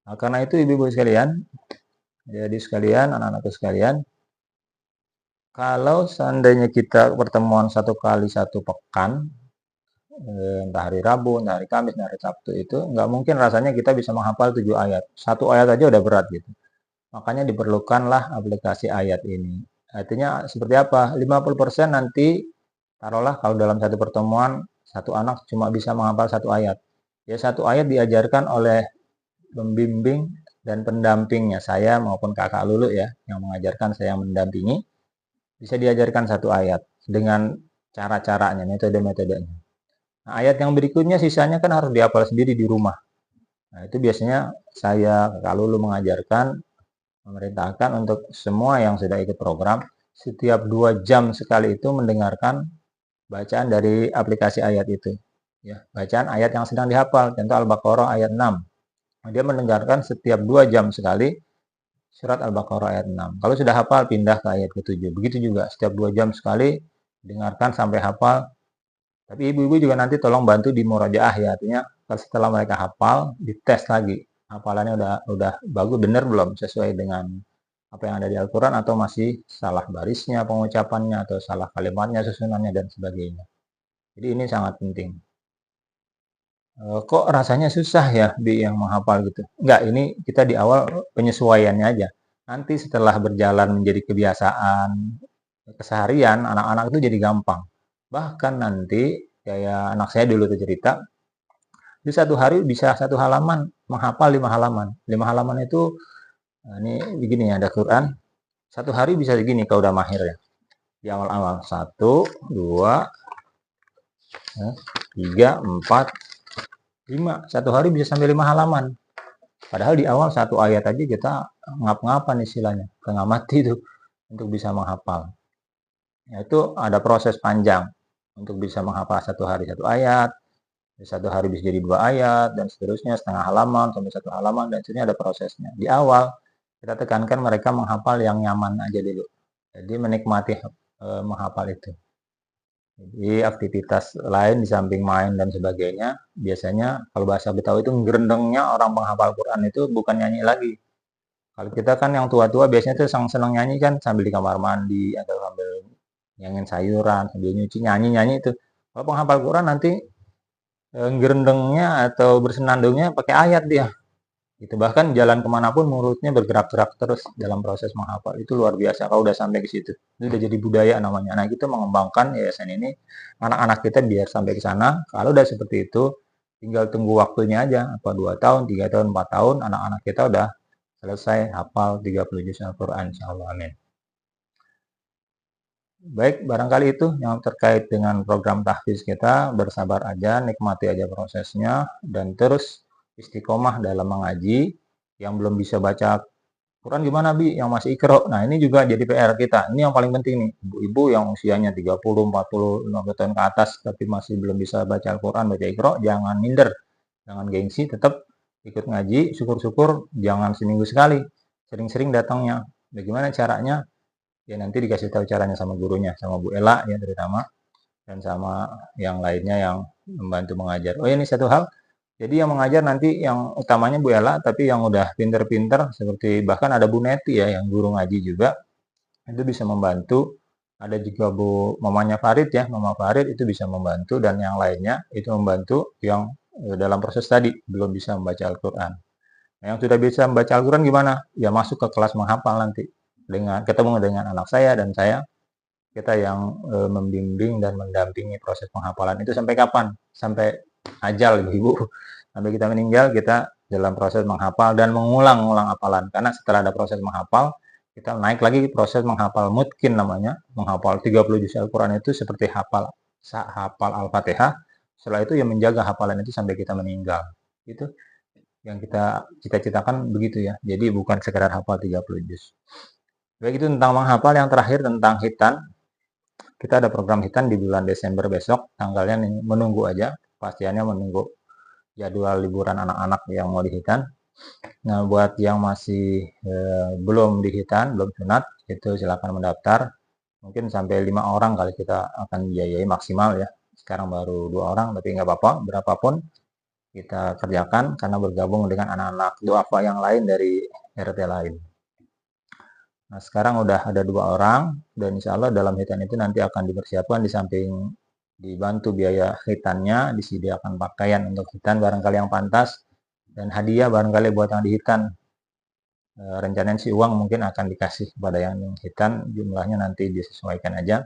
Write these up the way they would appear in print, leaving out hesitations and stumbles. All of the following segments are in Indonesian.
Nah, karena itu ibu-ibu sekalian, jadi sekalian, anak-anakku sekalian, kalau seandainya kita pertemuan satu kali satu pekan, entah hari Rabu, entah hari Kamis, entah hari Sabtu, itu nggak mungkin rasanya kita bisa menghafal 7 ayat. Satu ayat aja udah berat gitu. Makanya diperlukanlah aplikasi ayat ini. Artinya seperti apa? 50% nanti, taruhlah kalau dalam satu pertemuan, satu anak cuma bisa menghafal satu ayat. Ya satu ayat diajarkan oleh pembimbing dan pendampingnya, saya maupun kakak Lulu ya, yang mengajarkan, saya yang mendampingi, bisa diajarkan satu ayat dengan cara-caranya, metode-metodenya. Nah, ayat yang berikutnya sisanya kan harus dihafal sendiri di rumah. Nah, itu biasanya saya, kakak Lulu mengajarkan, memerintahkan untuk semua yang sudah ikut program, setiap 2 jam sekali itu mendengarkan bacaan dari aplikasi ayat itu. Ya, bacaan ayat yang sedang dihafal, contoh Al-Baqarah ayat 6. Dia mendengarkan setiap 2 jam sekali surat Al-Baqarah ayat 6. Kalau sudah hafal, pindah ke ayat ke-7. Begitu juga, setiap 2 jam sekali, dengarkan sampai hafal. Tapi ibu-ibu juga nanti tolong bantu di murojaah ya, artinya setelah mereka hafal, dites lagi. Hafalannya udah bagus, benar belum sesuai dengan apa yang ada di Al-Quran, atau masih salah barisnya, pengucapannya, atau salah kalimatnya, susunannya, dan sebagainya. Jadi ini sangat penting. Kok rasanya susah ya Bi yang menghafal gitu? Enggak, ini kita di awal penyesuaiannya aja. Nanti setelah berjalan menjadi kebiasaan, keseharian, anak-anak itu jadi gampang. Bahkan nanti, kayak anak saya dulu tuh cerita, di satu hari bisa satu halaman, menghafal 5 halaman. 5 halaman itu, nah ini begini ya, ada Quran. Satu hari bisa begini kalau udah mahir ya. Di awal-awal, 1, 2, 3, 4, 5. Satu hari bisa sampai 5 halaman. Padahal di awal satu ayat aja kita ngap-ngapan istilahnya, setengah mati itu untuk bisa menghafal. Ya, itu ada proses panjang untuk bisa menghafal satu hari satu ayat, satu hari bisa jadi 2 ayat, dan seterusnya setengah halaman sampai 1 halaman, dan seterusnya ada prosesnya. Di awal kita tekankan mereka menghafal yang nyaman aja dulu. Jadi menikmati menghafal itu. Jadi aktivitas lain di samping main dan sebagainya, biasanya kalau bahasa Betawi itu gerendengnya orang penghafal Quran itu bukan nyanyi lagi. Kalau kita kan yang tua-tua biasanya tuh senang nyanyi kan sambil di kamar mandi atau sambil nyangin sayuran, sambil nyuci, nyanyi-nyanyi itu. Kalau penghafal Quran nanti gerendengnya atau bersenandungnya pakai ayat dia. Itu bahkan jalan kemanapun mulutnya bergerak-gerak terus dalam proses menghafal. Itu luar biasa kalau udah sampai ke situ. Itu udah jadi budaya namanya. Nah, kita mengembangkan yayasan ini anak-anak kita biar sampai ke sana. Kalau udah seperti itu, tinggal tunggu waktunya aja. Apa 2 tahun, 3 tahun, 4 tahun, anak-anak kita udah selesai hafal 30 juz Al-Quran. Insyaallah, amin. Baik, barangkali itu yang terkait dengan program tahfiz kita. Bersabar aja, nikmati aja prosesnya, dan terus istiqomah dalam mengaji. Yang belum bisa baca Quran gimana Bi? Yang masih ikro. Nah ini juga jadi PR kita. Ini yang paling penting nih. Ibu-ibu yang usianya 30, 40, 50 tahun ke atas, tapi masih belum bisa baca Al-Quran, baca ikro, jangan minder. Jangan gengsi, tetap ikut ngaji. Syukur-syukur jangan seminggu sekali. Sering-sering datangnya. Bagaimana caranya? Ya nanti dikasih tahu caranya sama gurunya, sama Bu Ela ya terutama, dan sama yang lainnya yang membantu mengajar. Oh ini satu hal, jadi yang mengajar nanti yang utamanya Bu Ela, tapi yang udah pinter-pinter seperti bahkan ada Bu Neti ya yang guru ngaji juga, itu bisa membantu. Ada juga Bu mamanya Farid ya, Mama Farid itu bisa membantu, dan yang lainnya itu membantu yang dalam proses tadi belum bisa membaca Al-Quran. Nah, yang sudah bisa membaca Al-Quran gimana? Ya masuk ke kelas menghafal nanti dengan ketemu dengan anak saya dan saya, kita yang membimbing dan mendampingi proses penghafalan itu sampai kapan? Sampai ajal ibu-ibu. Sampai kita meninggal, kita dalam proses menghafal dan mengulang-ulang hafalan. Karena setelah ada proses menghafal, kita naik lagi proses menghafal mutkin namanya. Menghafal 30 juz Al-Quran itu seperti hafal Al-Fatihah. Setelah itu yang menjaga hafalan itu sampai kita meninggal. Itu yang kita cita-citakan begitu ya. Jadi bukan sekedar hafal 30 juz. Baik, itu tentang menghafal. Yang terakhir tentang hitan. Kita ada program hitan di bulan Desember besok. Tanggalnya menunggu aja. Pastiannya menunggu jadwal liburan anak-anak yang mau dihitan. Nah, buat yang masih belum dihitan, belum sunat, itu silakan mendaftar. Mungkin sampai 5 orang kali kita akan biayai maksimal ya. Sekarang baru 2 orang, tapi nggak apa-apa, berapapun. kita kerjakan karena bergabung dengan anak-anak duafa yang lain dari RT lain. Nah, sekarang udah ada 2 orang dan insya Allah dalam hitan itu nanti akan dipersiapkan di samping dibantu biaya hitannya, disediakan pakaian untuk hitan barangkali yang pantas dan hadiah barangkali buat yang di hitan. Rencananya si uang mungkin akan dikasih kepada yang hitan, jumlahnya nanti disesuaikan aja.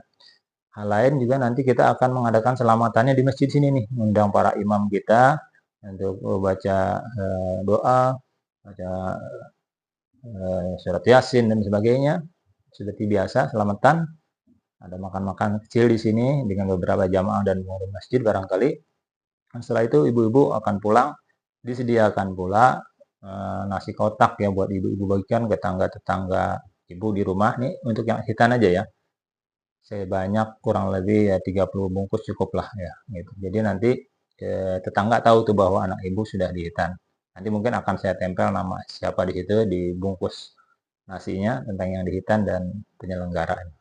Hal lain juga nanti kita akan mengadakan selamatannya di masjid sini nih, mengundang para imam kita untuk baca doa, baca surat Yasin dan sebagainya. Seperti biasa selamatan, ada makan-makan kecil di sini dengan beberapa jamaah dan pengurus masjid barangkali. Setelah itu ibu-ibu akan pulang, disediakan pula nasi kotak ya buat ibu-ibu bagikan ke tetangga-tetangga ibu di rumah nih untuk yang hitan aja ya. Sebanyak kurang lebih ya 30 bungkus cukup lah ya gitu. Jadi nanti tetangga tahu tuh bahwa anak ibu sudah dihitan. Nanti mungkin akan saya tempel nama siapa di situ di bungkus nasinya tentang yang dihitan dan penyelenggaraan.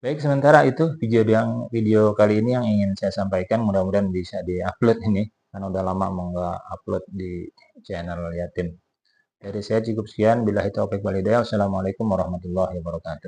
Baik, sementara itu video kali ini yang ingin saya sampaikan. Mudah-mudahan bisa diupload ini karena udah lama mau nggak upload di channel Yatim. Dari saya cukup sekian. Billahi taufiq walhidayah. Wassalamualaikum warahmatullahi wabarakatuh.